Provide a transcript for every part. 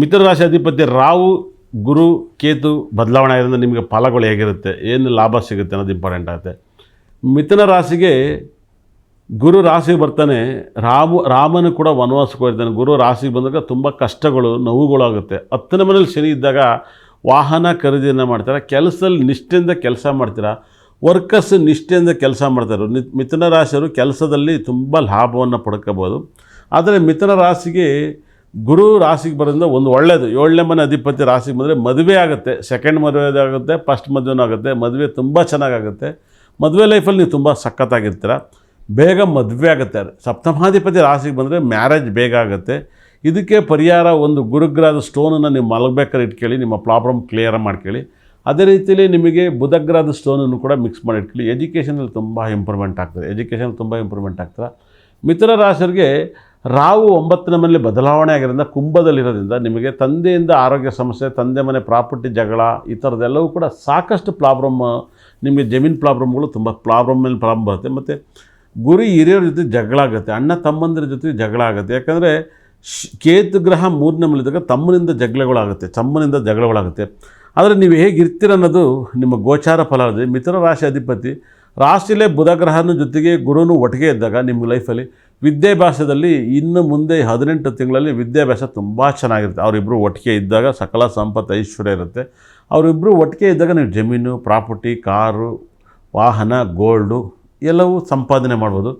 ಮಿಥುನ ರಾಶಿ ಅಧಿಪತಿ ರಾಹು ಗುರು ಕೇತು ಬದಲಾವಣೆ ಆಗಿರೋದ್ರಿಂದ ನಿಮಗೆ ಫಲಗಳು ಹೇಗಿರುತ್ತೆ, ಏನು ಲಾಭ ಸಿಗುತ್ತೆ ಅನ್ನೋದು ಇಂಪಾರ್ಟೆಂಟ್ ಆಗುತ್ತೆ. ಮಿಥುನ ರಾಶಿಗೆ ಗುರು ರಾಶಿಗೆ ಬರ್ತಾನೆ. ರಾಮನು ಕೂಡ ವನವಾಸಕ್ಕೆ ಹೋಗ್ತಾನೆ. ಗುರು ರಾಶಿಗೆ ಬಂದಾಗ ತುಂಬ ಕಷ್ಟಗಳು ನೋವುಗಳಾಗುತ್ತೆ. 10ನೇ ಮನೇಲಿ ಶನಿ ಇದ್ದಾಗ ವಾಹನ ಖರೀದಿಯನ್ನು ಮಾಡ್ತಾರೆ. ಕೆಲಸದಲ್ಲಿ ನಿಷ್ಠೆಯಿಂದ ಕೆಲಸ ಮಾಡ್ತೀರಾ. ವರ್ಕರ್ಸ್ ನಿಷ್ಠೆಯಿಂದ ಕೆಲಸ ಮಾಡ್ತಾರೆ. ಮಿಥುನ ರಾಶಿಯವರು ಕೆಲಸದಲ್ಲಿ ತುಂಬ ಲಾಭವನ್ನು ಪಡ್ಕೋಬೋದು. ಆದರೆ ಮಿಥುನ ರಾಶಿಗೆ ಗುರು ರಾಶಿಗೆ ಬರೋದ್ರಿಂದ ಒಂದು ಒಳ್ಳೆಯದು, 7ನೇ ಮನೆ ಅಧಿಪತಿ ರಾಶಿಗೆ ಬಂದರೆ ಮದುವೆ ಆಗುತ್ತೆ. ಸೆಕೆಂಡ್ ಮದುವೆ ಆಗುತ್ತೆ, ಫಸ್ಟ್ ಮದುವೆನೂ ಆಗುತ್ತೆ. ಮದುವೆ ತುಂಬ ಚೆನ್ನಾಗಾಗುತ್ತೆ. ಮದುವೆ ಲೈಫಲ್ಲಿ ನೀವು ತುಂಬ ಸಖತ್ತಾಗಿರ್ತೀರ. ಬೇಗ ಮದುವೆ ಆಗುತ್ತೆ. ಸಪ್ತಮಾಧಿಪತಿ ರಾಶಿಗೆ ಬಂದರೆ ಮ್ಯಾರೇಜ್ ಬೇಗ ಆಗುತ್ತೆ. ಇದಕ್ಕೆ ಪರಿಹಾರ ಒಂದು ಗುರುಗ್ರಹದ ಸ್ಟೋನನ್ನು ನೀವು ಮಲಗಬೇಕಾದ್ರೆ ಇಟ್ಕೊಳ್ಳಿ, ನಿಮ್ಮ ಪ್ರಾಬ್ಲಮ್ ಕ್ಲಿಯರ್ ಮಾಡ್ಕೊಳ್ಳಿ. ಅದೇ ರೀತಿಯಲ್ಲಿ ನಿಮಗೆ ಬುಧಗ್ರಹದ ಸ್ಟೋನನ್ನು ಕೂಡ ಮಿಕ್ಸ್ ಮಾಡಿ ಇಟ್ಕೊಳ್ಳಿ. ಎಜುಕೇಷನಲ್ಲಿ ತುಂಬ ಇಂಪ್ರೂವ್ಮೆಂಟ್ ಆಗ್ತದೆ. ಮಿಥುನ ರಾಶಿಯವರಿಗೆ ರಾಹು 9ನೇ ಮನೆಯಲ್ಲಿ ಬದಲಾವಣೆ ಆಗಿರೋದ್ರಿಂದ ಕುಂಭದಲ್ಲಿರೋದ್ರಿಂದ ನಿಮಗೆ ತಂದೆಯಿಂದ ಆರೋಗ್ಯ ಸಮಸ್ಯೆ, ತಂದೆ ಮನೆ ಪ್ರಾಪರ್ಟಿ ಜಗಳ, ಈ ಥರದ್ದೆಲ್ಲವೂ ಕೂಡ ಸಾಕಷ್ಟು ಪ್ರಾಬ್ಲಮ್, ನಿಮಗೆ ಜಮೀನು ಪ್ರಾಬ್ಲಮ್ಗಳು ತುಂಬ ಪ್ರಾಬ್ಲಮ್ ಬರುತ್ತೆ. ಮತ್ತು ಗುರು ಹಿರಿಯರ ಜೊತೆ ಜಗಳ ಆಗುತ್ತೆ, ಅಣ್ಣ ತಮ್ಮಂದಿರ ಜೊತೆ ಜಗಳ ಆಗುತ್ತೆ. ಯಾಕಂದರೆ ಕೇತು ಗ್ರಹ 3ನೇ ಮನೆಯಲ್ಲಿದ್ದಾಗ ತಮ್ಮನಿಂದ ಜಗಳಗಳಾಗುತ್ತೆ. ಆದರೆ ನೀವು ಹೇಗಿರ್ತೀರ ಅನ್ನೋದು ನಿಮ್ಮ ಗೋಚಾರ ಫಲ ಇದೆ. ಮಿಥುನ ರಾಶಿ ಅಧಿಪತಿ ರಾಶಿಯಲ್ಲೇ ಬುಧ ಗ್ರಹನ ಜೊತೆಗೆ ಗುರುನು ಒಟ್ಟಿಗೆ ಇದ್ದಾಗ ನಿಮ್ಮ ಲೈಫಲ್ಲಿ ವಿದ್ಯಾಭ್ಯಾಸದಲ್ಲಿ ಇನ್ನು ಮುಂದೆ 18 ತಿಂಗಳಲ್ಲಿ ವಿದ್ಯಾಭ್ಯಾಸ ತುಂಬ ಚೆನ್ನಾಗಿರುತ್ತೆ. ಅವರಿಬ್ಬರು ಒಟ್ಟಿಗೆ ಇದ್ದಾಗ ಸಕಲ ಸಂಪತ್ತು ಐಶ್ವರ್ಯ ಇರುತ್ತೆ. ಅವರಿಬ್ಬರು ಒಟ್ಟಿಗೆ ಇದ್ದಾಗ ನೀವು ಜಮೀನು, ಪ್ರಾಪರ್ಟಿ, ಕಾರು, ವಾಹನ, ಗೋಲ್ಡು ಎಲ್ಲವೂ ಸಂಪಾದನೆ ಮಾಡ್ಬೋದು.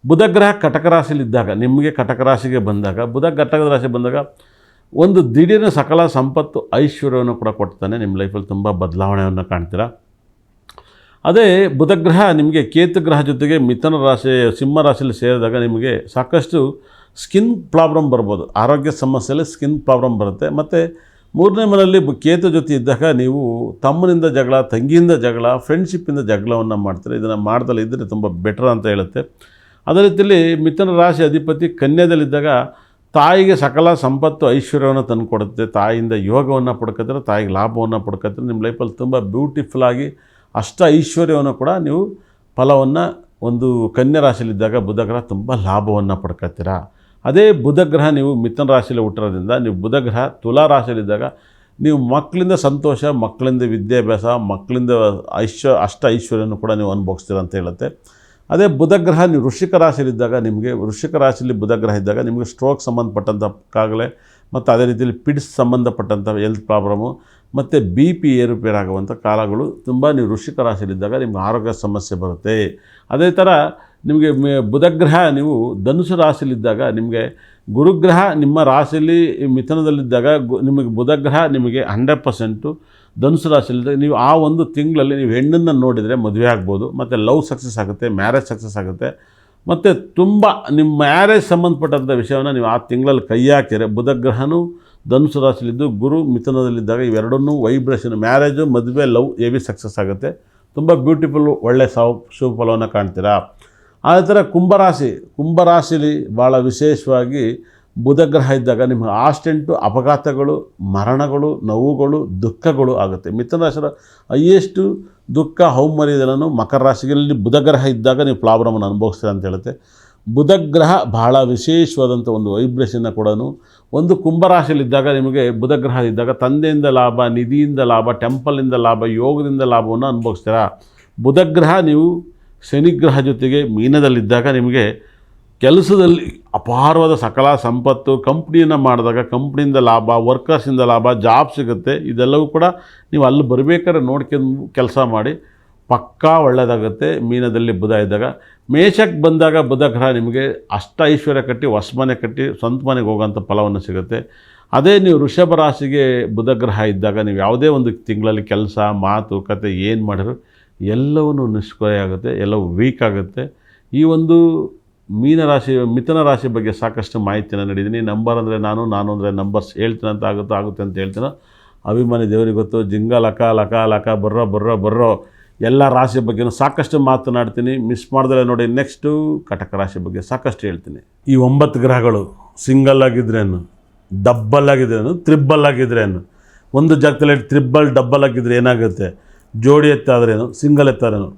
ಬುಧಗ್ರಹ ಕಟಕ ರಾಶಿಯಲ್ಲಿದ್ದಾಗ, ನಿಮಗೆ ಕಟಕ ರಾಶಿಗೆ ಬಂದಾಗ, ಬುಧ ಕಟಕದ ರಾಶಿ ಬಂದಾಗ ಒಂದು ದಿಢೀರ್ನ ಸಕಲ ಸಂಪತ್ತು ಐಶ್ವರ್ಯವನ್ನು ಕೂಡ ಕೊಡ್ತಾನೆ. ನಿಮ್ಮ ಲೈಫಲ್ಲಿ ತುಂಬ ಬದಲಾವಣೆಯನ್ನು ಕಾಣ್ತೀರಾ. ಅದೇ ಬುಧಗ್ರಹ ನಿಮಗೆ ಕೇತು ಗ್ರಹ ಜೊತೆಗೆ ಮಿಥುನ ರಾಶಿ ಸಿಂಹ ರಾಶಿಯಲ್ಲಿ ಸೇರಿದಾಗ ನಿಮಗೆ ಸಾಕಷ್ಟು ಸ್ಕಿನ್ ಪ್ರಾಬ್ಲಮ್ ಬರ್ಬೋದು. ಆರೋಗ್ಯ ಸಮಸ್ಯೆಯಲ್ಲಿ ಸ್ಕಿನ್ ಪ್ರಾಬ್ಲಮ್ ಬರುತ್ತೆ. ಮತ್ತು 3ನೇ ಮನೆಯಲ್ಲಿ ಕೇತು ಜೊತೆ ಇದ್ದಾಗ ನೀವು ತಮ್ಮನಿಂದ ಜಗಳ, ತಂಗಿಯಿಂದ ಜಗಳ, ಫ್ರೆಂಡ್ಶಿಪ್ಪಿಂದ ಜಗಳವನ್ನು ಮಾಡ್ತೀರಿ. ಇದನ್ನು ಮಾಡ್ದಲ್ಲ ಇದ್ದರೆ ತುಂಬ ಬೆಟರ್ ಅಂತ ಹೇಳುತ್ತೆ. ಅದೇ ರೀತಿಯಲ್ಲಿ ಮಿಥುನ ರಾಶಿ ಅಧಿಪತಿ ಕನ್ಯಾದಲ್ಲಿದ್ದಾಗ ತಾಯಿಗೆ ಸಕಲ ಸಂಪತ್ತು ಐಶ್ವರ್ಯವನ್ನು ತಂದುಕೊಡುತ್ತೆ. ತಾಯಿಯಿಂದ ಯೋಗವನ್ನು ಪಡ್ಕೊತಾರೆ, ತಾಯಿಗೆ ಲಾಭವನ್ನು ಪಡ್ಕೊತಾರೆ. ನಿಮ್ಮ ಲೈಫಲ್ಲಿ ತುಂಬ ಬ್ಯೂಟಿಫುಲ್ಲಾಗಿ ಅಷ್ಟ ಐಶ್ವರ್ಯವನ್ನು ಕೂಡ ನೀವು ಫಲವನ್ನು ಒಂದು ಕನ್ಯಾ ರಾಶಿಯಲ್ಲಿದ್ದಾಗ ಬುಧಗ್ರಹ ತುಂಬ ಲಾಭವನ್ನು ಪಡ್ಕೊತೀರಾ. ಅದೇ ಬುಧಗ್ರಹ ನೀವು ಮಿಥುನ ರಾಶಿಯಲ್ಲಿ ಹುಟ್ಟಿರೋದ್ರಿಂದ ನೀವು ಬುಧಗ್ರಹ ತುಲಾ ರಾಶಿಯಲ್ಲಿದ್ದಾಗ ನೀವು ಮಕ್ಕಳಿಂದ ಸಂತೋಷ, ಮಕ್ಕಳಿಂದ ವಿದ್ಯಾಭ್ಯಾಸ, ಮಕ್ಕಳಿಂದ ಅಷ್ಟ ಐಶ್ವರ್ಯವನ್ನು ಕೂಡ ನೀವು ಅನುಭವಿಸ್ತೀರ ಅಂತ ಹೇಳುತ್ತೆ. ಅದೇ ಬುಧಗ್ರಹ ನೀವು ವೃಶ್ಚಿಕ ರಾಶಿಯಲ್ಲಿದ್ದಾಗ ನಿಮಗೆ ವೃಶ್ಚಿಕ ರಾಶಿಯಲ್ಲಿ ಬುಧಗ್ರಹ ಇದ್ದಾಗ ನಿಮಗೆ ಸ್ಟ್ರೋಕ್ ಸಂಬಂಧಪಟ್ಟಂಥ ಕಾಯಿಲೆ ಮತ್ತು ಅದೇ ರೀತಿಯಲ್ಲಿ ಪಿಡ್ಸ್ ಸಂಬಂಧಪಟ್ಟಂಥ ಹೆಲ್ತ್ ಪ್ರಾಬ್ಲಮ್ಮು ಮತ್ತು BP ಏರುಪೇರಾಗುವಂಥ ಕಾಲಗಳು ತುಂಬ ನೀವು ವೃಶ್ಚಿಕ ರಾಶಿಯಲ್ಲಿದ್ದಾಗ ನಿಮ್ಗೆ ಆರೋಗ್ಯ ಸಮಸ್ಯೆ ಬರುತ್ತೆ. ಅದೇ ಥರ ನಿಮಗೆ ಬುಧಗ್ರಹ ನೀವು ಧನುಸು ರಾಶಿಯಲ್ಲಿದ್ದಾಗ ನಿಮಗೆ ಗುರುಗ್ರಹ ನಿಮ್ಮ ರಾಶಿಯಲ್ಲಿ ಮಿಥುನದಲ್ಲಿದ್ದಾಗ ನಿಮಗೆ ಬುಧಗ್ರಹ ನಿಮಗೆ 100% ಧನುಸು ರಾಶಿಯಲ್ಲಿದ್ದಾಗ ನೀವು ಆ ಒಂದು ತಿಂಗಳಲ್ಲಿ ನೀವು ಹೆಣ್ಣನ್ನು ನೋಡಿದರೆ ಮದುವೆ ಆಗ್ಬೋದು. ಮತ್ತು ಲವ್ ಸಕ್ಸಸ್ ಆಗುತ್ತೆ, ಮ್ಯಾರೇಜ್ ಸಕ್ಸಸ್ ಆಗುತ್ತೆ. ಮತ್ತು ತುಂಬ ನಿಮ್ಮ ಮ್ಯಾರೇಜ್ ಸಂಬಂಧಪಟ್ಟಂಥ ವಿಷಯವನ್ನು ನೀವು ಆ ತಿಂಗಳಲ್ಲಿ ಕೈ ಹಾಕಿದರೆ ಬುಧಗ್ರಹನೂ ಧನುಸು ರಾಶಿಯಲ್ಲಿದ್ದು ಗುರು ಮಿಥುನದಲ್ಲಿದ್ದಾಗ ಇವೆರಡನ್ನೂ ವೈಬ್ರೇಷನ್, ಮ್ಯಾರೇಜು, ಮದುವೆ, ಲವ್ ಹೆವಿ ಸಕ್ಸಸ್ ಆಗುತ್ತೆ. ತುಂಬ ಬ್ಯೂಟಿಫುಲ್ ಒಳ್ಳೆ ಶುಭ ಫಲವನ್ನು ಕಾಣ್ತೀರಾ. ಅದೇ ಥರ ಕುಂಭರಾಶಿಲಿ ಭಾಳ ವಿಶೇಷವಾಗಿ ಬುಧಗ್ರಹ ಇದ್ದಾಗ ನಿಮ್ಮ ಆಕ್ಸಿಡೆಂಟು, ಅಪಘಾತಗಳು, ಮರಣಗಳು, ನೋವುಗಳು, ದುಃಖಗಳು ಆಗುತ್ತೆ. ಮಿಥುನ ರಾಶಿಯ ಹೈಯೆಸ್ಟು ದುಃಖ ಹೌಮರ್ಯದನ್ನು ಮಕರ ರಾಶಿಯಲ್ಲಿ ಬುಧಗ್ರಹ ಇದ್ದಾಗ ನೀವು ಪ್ರಾಬ್ಲಮನ್ನು ಅನುಭವಿಸ್ತೀರ ಅಂತ ಹೇಳುತ್ತೆ. ಬುಧಗ್ರಹ ಬಹಳ ವಿಶೇಷವಾದಂಥ ಒಂದು ವೈಬ್ರೇಷನ್ನ ಕೂಡ ಒಂದು ಕುಂಭರಾಶಿಯಲ್ಲಿದ್ದಾಗ ನಿಮಗೆ ಬುಧಗ್ರಹ ಇದ್ದಾಗ ತಂದೆಯಿಂದ ಲಾಭ, ನಿಧಿಯಿಂದ ಲಾಭ, ಟೆಂಪಲಿಂದ ಲಾಭ, ಯೋಗದಿಂದ ಲಾಭವನ್ನು ಅನುಭವಿಸ್ತೀರ. ಬುಧಗ್ರಹ ನೀವು ಶನಿಗ್ರಹ ಜೊತೆಗೆ ಮೀನದಲ್ಲಿದ್ದಾಗ ನಿಮಗೆ ಕೆಲಸದಲ್ಲಿ ಅಪಾರವಾದ ಸಕಲ ಸಂಪತ್ತು, ಕಂಪ್ನಿಯನ್ನು ಮಾಡಿದಾಗ ಕಂಪ್ನಿಯಿಂದ ಲಾಭ, ವರ್ಕರ್ಸಿಂದ ಲಾಭ, ಜಾಬ್ ಸಿಗುತ್ತೆ. ಇದೆಲ್ಲವೂ ಕೂಡ ನೀವು ಅಲ್ಲಿ ಬರಬೇಕಾದ್ರೆ ನೋಡ್ಕೊಂಡು ಕೆಲಸ ಮಾಡಿ ಪಕ್ಕಾ ಒಳ್ಳೆಯದಾಗುತ್ತೆ. ಮೀನದಲ್ಲಿ ಬುಧ ಇದ್ದಾಗ ಮೇಷಕ್ಕೆ ಬಂದಾಗ ಬುಧಗ್ರಹ ನಿಮಗೆ ಅಷ್ಟ ಐಶ್ವರ್ಯ ಕಟ್ಟಿ ಹೊಸಮನೆ ಕಟ್ಟಿ ಸ್ವಂತ ಮನೆಗೆ ಹೋಗೋಂಥ ಫಲವನ್ನು ಸಿಗುತ್ತೆ. ಅದೇ ನೀವು ವೃಷಭ ರಾಶಿಗೆ ಬುಧಗ್ರಹ ಇದ್ದಾಗ ನೀವು ಯಾವುದೇ ಒಂದು ತಿಂಗಳಲ್ಲಿ ಕೆಲಸ, ಮಾತು, ಕತೆ ಏನು ಮಾಡಿದ್ರು ಎಲ್ಲವೂ ನಿಷ್ಕ್ರಿಯ ಆಗುತ್ತೆ, ಎಲ್ಲವೂ ವೀಕ್ ಆಗುತ್ತೆ. ಈ ಒಂದು ಮಿಥುನ ರಾಶಿ ಬಗ್ಗೆ ಸಾಕಷ್ಟು ಮಾಹಿತಿಯನ್ನು ನೀಡಿದ್ದೀನಿ. ನಂಬರ್ ಅಂದರೆ ನಾನು ಅಂದರೆ ನಂಬರ್ಸ್ ಹೇಳ್ತೀನಿ ಅಂತ ಆಗುತ್ತೆ ಅಂತ ಹೇಳ್ತೀನೋ ಅಭಿಮಾನಿ ದೇವರಿಗೆ ಗೊತ್ತು. ಜಿಂಗ ಲಕ ಲಕ ಲಕ ಬರ್ರೋ ಎಲ್ಲ ರಾಶಿ ಬಗ್ಗೆನೂ ಸಾಕಷ್ಟು ಮಾತನಾಡ್ತೀನಿ. ಮಿಸ್ ಮಾಡ್ದಲೇ ನೋಡಿ. ನೆಕ್ಸ್ಟು ಕಟಕ ರಾಶಿ ಬಗ್ಗೆ ಸಾಕಷ್ಟು ಹೇಳ್ತೀನಿ. ಈ 9 ಗ್ರಹಗಳು ಸಿಂಗಲ್ ಆಗಿದ್ರೇನು, ಡಬ್ಬಲ್ ಆಗಿದ್ರೇನು, ತ್ರಿಬ್ಬಲ್ ಆಗಿದ್ರೇನು, ಒಂದು ಜಾಗದಲ್ಲಿ ತ್ರಿಬ್ಬಲ್ ಡಬ್ಬಲ್ ಆಗಿದ್ರೆ ಏನಾಗುತ್ತೆ, ಜೋಡಿ ಎತ್ತಾದ್ರೇನು, ಸಿಂಗಲ್ ಎತ್ತಾದ್ರೇನು.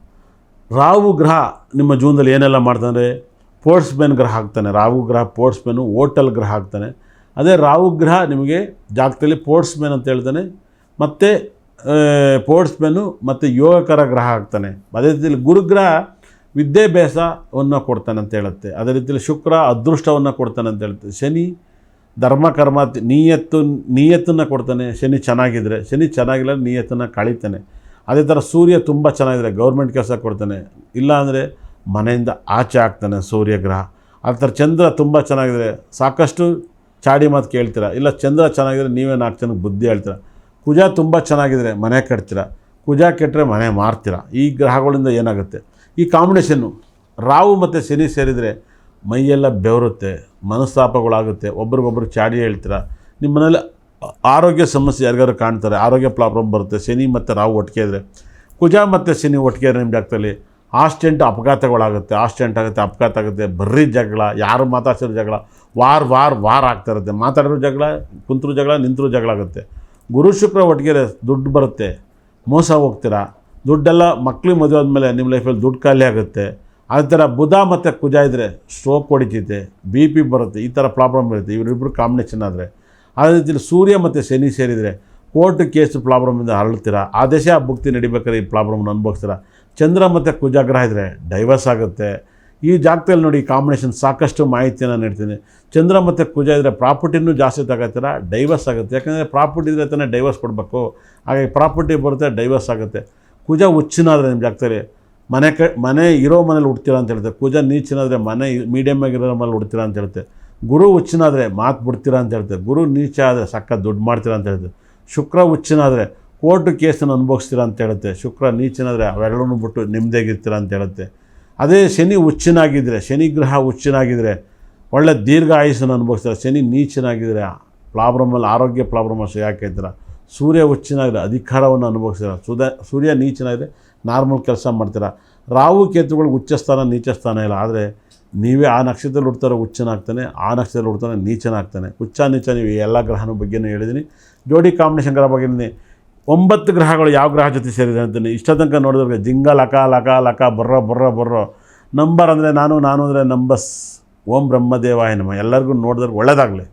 ರಾಹು ಗ್ರಹ ನಿಮ್ಮ ಜೀವನದಲ್ಲಿ ಏನೆಲ್ಲ ಮಾಡ್ತಾನೆ, ಸ್ಪೋರ್ಟ್ಸ್ ಮ್ಯಾನ್ ಗ್ರಹ ಆಗ್ತಾನೆ. ರಾಹು ಗ್ರಹ ಸ್ಪೋರ್ಟ್ಸ್ ಮ್ಯಾನು, ಹೋಟೆಲ್ ಗ್ರಹ ಆಗ್ತಾನೆ. ಅದೇ ರಾಹು ಗ್ರಹ ನಿಮಗೆ ಜಾಗದಲ್ಲಿ ಸ್ಪೋರ್ಟ್ಸ್ ಮ್ಯಾನ್ ಅಂತ ಹೇಳ್ತಾನೆ, ಮತ್ತು ಸ್ಪೋರ್ಟ್ಸ್ ಮ್ಯಾನು ಮತ್ತು ಯೋಗಕರ ಗ್ರಹ ಆಗ್ತಾನೆ. ಅದೇ ರೀತಿಯಲ್ಲಿ ಗುರುಗ್ರಹ ವಿದ್ಯಾಭ್ಯಾಸವನ್ನು ಕೊಡ್ತಾನೆ ಅಂತ ಹೇಳುತ್ತೆ. ಅದೇ ರೀತಿಯಲ್ಲಿ ಶುಕ್ರ ಅದೃಷ್ಟವನ್ನು ಕೊಡ್ತಾನೆ ಅಂತ ಹೇಳುತ್ತೆ. ಶನಿ ಧರ್ಮಕರ್ಮ ನೀಯತ್ತನ್ನು ಕೊಡ್ತಾನೆ. ಶನಿ ಚೆನ್ನಾಗಿಲ್ಲ ನೀಯತ್ತನ್ನು ಕಳೀತಾನೆ. ಅದೇ ಥರ ಸೂರ್ಯ ತುಂಬ ಚೆನ್ನಾಗಿದ್ರೆ ಗೌರ್ಮೆಂಟ್ ಕೆಲಸ ಕೊಡ್ತಾನೆ, ಇಲ್ಲ ಅಂದರೆ ಮನೆಯಿಂದ ಆಚೆ ಆಗ್ತಾನೆ ಸೂರ್ಯಗ್ರಹ. ಅದೇ ಥರ ಚಂದ್ರ ತುಂಬ ಚೆನ್ನಾಗಿದ್ರೆ ಸಾಕಷ್ಟು ಚಾಡಿ ಮಾತು ಕೇಳ್ತೀರ, ಇಲ್ಲ ಚಂದ್ರ ಚೆನ್ನಾಗಿದ್ರೆ ನೀವೇ 4 ಜನಕ್ಕೆ ಬುದ್ಧಿ ಹೇಳ್ತೀರ. ಕುಜ ತುಂಬ ಚೆನ್ನಾಗಿದ್ರೆ ಮನೆ ಕಟ್ತೀರ, ಕುಜ ಕೆಟ್ಟರೆ ಮನೆ ಮಾರ್ತೀರ. ಈ ಗ್ರಹಗಳಿಂದ ಏನಾಗುತ್ತೆ, ಈ ಕಾಂಬಿನೇಷನ್ನು ರಾಹು ಮತ್ತು ಶನಿ ಸೇರಿದರೆ ಮೈಯೆಲ್ಲ ಬೆವರುತ್ತೆ, ಮನಸ್ತಾಪಗಳಾಗುತ್ತೆ, ಒಬ್ರಿಗೊಬ್ರು ಚಾಡಿ ಹೇಳ್ತೀರ. ನಿಮ್ಮ ಮನೇಲಿ ಆರೋಗ್ಯ ಸಮಸ್ಯೆ ಯಾರಿಗಾರು ಕಾಣ್ತಾರೆ, ಆರೋಗ್ಯ ಪ್ರಾಬ್ಲಮ್ ಬರುತ್ತೆ. ಶನಿ ಮತ್ತು ರಾಹು ಒಟ್ಟಿಗೆ ಇದ್ದರೆ, ಕುಜ ಮತ್ತು ಶನಿ ಒಟ್ಟಿಗೆ ಇದ್ರೆ ನಿಮ್ಮ ಜಾಗದಲ್ಲಿ ಅಪಘಾತಗಳಾಗುತ್ತೆ, ಅಪಘಾತ ಆಗುತ್ತೆ, ಬರ್ರಿ ಜಗಳ, ಯಾರು ಮಾತಾಡ್ಸಿರೋ ಜಗಳ, ವಾರ್ ಆಗ್ತಾ ಇರುತ್ತೆ. ಮಾತಾಡಿರೋ ಜಗಳ, ಕುಂತರೂ ಜಗಳ, ನಿಂತರೂ ಜಗಳ ಆಗುತ್ತೆ. ಗುರು ಶುಕ್ರ ಒಟ್ಟಿಗೆ ದುಡ್ಡು ಬರುತ್ತೆ, ಮೋಸ ಹೋಗ್ತೀರಾ, ದುಡ್ಡೆಲ್ಲ ಮಕ್ಳಿಗೆ ಮದುವೆ ಆದಮೇಲೆ ನಿಮ್ಮ ಲೈಫಲ್ಲಿ ದುಡ್ಡು ಖಾಲಿ ಆಗುತ್ತೆ. ಅದೇ ಥರ ಬುಧ ಮತ್ತು ಕುಜ ಇದ್ದರೆ ಸ್ಟ್ರೋಕ್ ಹೊಡಿತೈತೆ, BP ಬರುತ್ತೆ, ಈ ಥರ ಪ್ರಾಬ್ಲಮ್ ಇರುತ್ತೆ ಇವರಿಬ್ಬರು ಕಾಂಬಿನೇಷನ್ ಆದರೆ. ಅದೇ ರೀತಿಯಲ್ಲಿ ಸೂರ್ಯ ಮತ್ತು ಶನಿ ಸೇರಿದರೆ ಕೋರ್ಟ್ ಕೇಸ್ ಪ್ರಾಬ್ಲಮಿಂದ ಹರಳ್ತೀರ, ಆದೇಶ ಭುಕ್ತಿ ನಡಿಬೇಕಾದ್ರೆ ಈ ಪ್ರಾಬ್ಲಮ್ನ ಅನುಭವಿಸ್ತೀರ. ಚಂದ್ರ ಮತ್ತು ಕುಜ ಗ್ರಹ ಇದ್ದರೆ ಡೈವರ್ಸ್ ಆಗುತ್ತೆ. ಈ ಜಾಗದಲ್ಲಿ ನೋಡಿ ಕಾಂಬಿನೇಷನ್ ಸಾಕಷ್ಟು ಮಾಹಿತಿಯನ್ನು ನೀಡ್ತೀನಿ. ಚಂದ್ರ ಮತ್ತು ಕುಜ ಇದ್ದರೆ ಪ್ರಾಪರ್ಟಿನೂ ಜಾಸ್ತಿ ತಗೋತೀರ, ಡೈವರ್ಸ್ ಆಗುತ್ತೆ. ಯಾಕಂದರೆ ಪ್ರಾಪರ್ಟಿ ಇದ್ದರೆ ತಾನೇ ಡೈವರ್ಸ್ ಕೊಡಬೇಕು, ಹಾಗಾಗಿ ಪ್ರಾಪರ್ಟಿ ಬರುತ್ತೆ, ಡೈವರ್ಸ್ ಆಗುತ್ತೆ. ಕುಜ ಹುಚ್ಚಿನಾದರೆ ನಿಮ್ಮ ಜಾಗದಲ್ಲಿ ಮನೆ ಇರೋ ಮನೇಲಿ ಹುಡ್ತೀರಾ ಅಂತ ಹೇಳ್ತಾರೆ. ಕುಜ ನೀಚನಾದರೆ ಮನೆ ಮೀಡಿಯಮ್ ಆಗಿರೋ ಮನೇಲಿ ಹುಡ್ತೀರಾ ಅಂತ ಹೇಳ್ತೆ. ಗುರು ಹುಚ್ಚಿನಾದರೆ ಮಾತು ಬಿಡ್ತೀರಾ ಅಂತ ಹೇಳ್ತಾರೆ. ಗುರು ನೀಚ ಆದರೆ ಸಕ್ಕ ದುಡ್ಡು ಮಾಡ್ತೀರಾ ಅಂತ ಹೇಳ್ತಾರೆ. ಶುಕ್ರ ಹುಚ್ಚಿನಾದರೆ ಕೋರ್ಟ್ ಕೇಸನ್ನು ಅನುಭವಿಸ್ತೀರಾ ಅಂತ ಹೇಳುತ್ತೆ. ಶುಕ್ರ ನೀಚನಾದರೆ ಅವೆರಡನ್ನೂ ಬಿಟ್ಟು ನೆಮ್ಮದಿಯಾಗಿರ್ತೀರಾ ಅಂತ ಹೇಳುತ್ತೆ. ಅದೇ ಶನಿ ಹುಚ್ಚಿನಾಗಿದ್ದರೆ, ಶನಿ ಗ್ರಹ ಹುಚ್ಚಿನಾಗಿದ್ದರೆ ಒಳ್ಳೆ ದೀರ್ಘ ಆಯುಸ್ಸನ್ನು ಅನುಭವಿಸ್ತಾರೆ. ಶನಿ ನೀಚನಾಗಿದ್ದರೆ ಪ್ರಾಬ್ಲಮಲ್ಲಿ ಆರೋಗ್ಯ ಪ್ರಾಬ್ಲಮ್ ಯಾಕೈತೀರ. ಸೂರ್ಯ ಹುಚ್ಚಿನಾಗಿದ್ದರೆ ಅಧಿಕಾರವನ್ನು ಅನುಭವಿಸ್ತೀರ. ಸೂರ್ಯ ನೀಚನಾಗಿದ್ದರೆ ನಾರ್ಮಲ್ ಕೆಲಸ ಮಾಡ್ತೀರ. ರಾಹು ಕೇತುಗಳಿಗೆ ಉಚ್ಚಸ್ಥಾನ ನೀಚಸ್ಥಾನ ಇಲ್ಲ, ಆದರೆ ನೀವೇ ಆ ನಕ್ಷತ್ರದಲ್ಲಿ ಹುಡ್ತಾರೋ ಹುಚ್ಚನಾಗ್ತಾನೆ, ಆ ನಕ್ಷತ್ರದಲ್ಲಿ ಹುಡ್ತಾನೆ ನೀಚನಾಗ್ತಾನೆ. ಹುಚ್ಚ ನೀಚ ನೀವು ಎಲ್ಲ ಗ್ರಹನ ಬಗ್ಗೆನೂ ಹೇಳಿದ್ದೀನಿ, ಜೋಡಿ ಕಾಂಬಿನೇಷನ್ ಗ್ರಹ ಬಗ್ಗೆ 9 ಗ್ರಹಗಳು ಯಾವ ಗ್ರಹ ಜೊತೆ ಸೇರಿದೆ ಅಂತೀನಿ. ಇಷ್ಟ ತನಕ ನೋಡಿದ್ರೆ ಜಿಂಗ ಲಕ ಬರ್ರೋ ನಂಬರ್ ಅಂದರೆ ನಾನು ಅಂದರೆ ನಂಬಸ್. ಓಂ ಬ್ರಹ್ಮದೇವಾಯ ನಮಃ. ಎಲ್ಲರಿಗೂ ನೋಡಿದ್ರೆ ಒಳ್ಳೆಯದಾಗಲಿ.